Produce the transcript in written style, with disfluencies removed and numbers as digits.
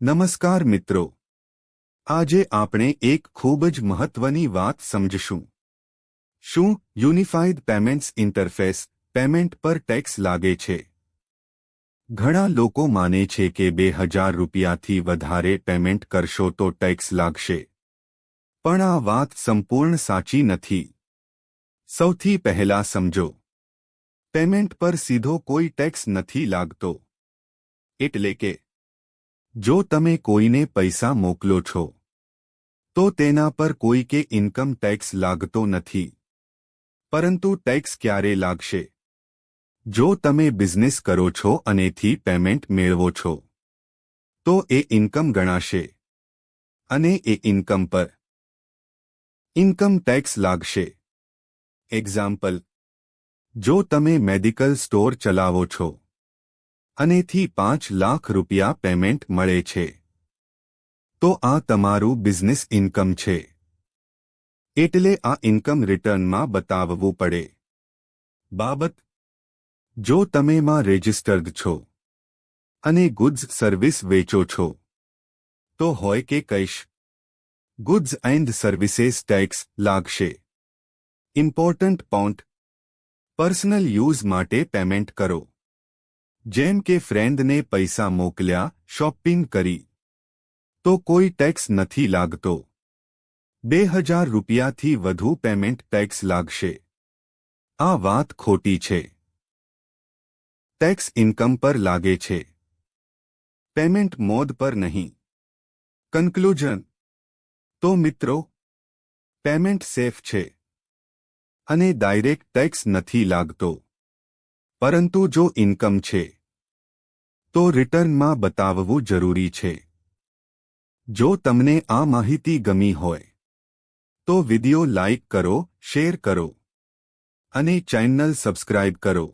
નમસ્કાર મિત્રો, આજે આપણે એક ખૂબ જ મહત્વની વાત સમજશું. શું યુનિફાઇડ પેમેન્ટ્સ ઇન્ટરફેસ પેમેન્ટ પર ટેક્સ લાગે છે? ઘણા લોકો માને છે કે 2000 રૂપિયાથી વધારે પેમેન્ટ કરશો તો ટેક્સ લાગશે. પણ આ વાત સંપૂર્ણ સાચી નથી. સૌથી પહેલા સમજો, પેમેન્ટ પર સીધો કોઈ ટેક્સ નથી લાગતો. એટલે કે જો તમે કોઈને પૈસા મોકલો છો તો તેના પર કોઈ કે ઇન્કમ ટેક્સ લાગતો નથી. પરંતુ ટેક્સ ક્યારે લાગશે? જો તમે બિઝનેસ કરો છો અને થી પેમેન્ટ મેળવો છો તો એ ઇન્કમ ગણાશે અને એ ઇન્કમ પર ઇન્કમ ટેક્સ લાગશે. એક્ઝામ્પલ, જો તમે મેડિકલ સ્ટોર ચલાવો છો અને થી 5 લાખ રૂપિયા પેમેન્ટ મળે છે તો આ તમારું બિઝનેસ ઇન્કમ છે. એટલે આ ઇન્કમ રિટર્નમાં બતાવવું પડે. બાબત, જો તમે માં રજિસ્ટર્ડ છો અને ગુડ્સ સર્વિસ વેચો છો તો હોય કે કહીશ ગુડ્સ એન્ડ સર્વિસેસ ટેક્સ લાગશે. ઇમ્પોર્ટન્ટ પોઈન્ટ, પર્સનલ યુઝ માટે પેમેન્ટ કરો. જેમ કે ફ્રેન્ડને પૈસા મોકલ્યા, શોપિંગ કરી, તો કોઈ ટેક્સ નથી લાગતો. 2000 રૂપિયાથી વધુ પેમેન્ટ ટેક્સ લાગશે. આ વાત ખોટી છે. ટેક્સ ઇન્કમ પર લાગે છે, પેમેન્ટ મોડ પર નહીં. કન્ક્લુઝન, તો મિત્રો, પેમેન્ટ સેફ છે અને ડાયરેક્ટ ટેક્સ નથી લાગતો. પરંતુ જો ઇન્કમ છે તો રિટર્નમાં બતાવવું જરૂરી છે. જો તમને આ માહિતી ગમી હોય તો વિડિયો લાઇક કરો, શેર કરો અને ચેનલ સબસ્ક્રાઇબ કરો.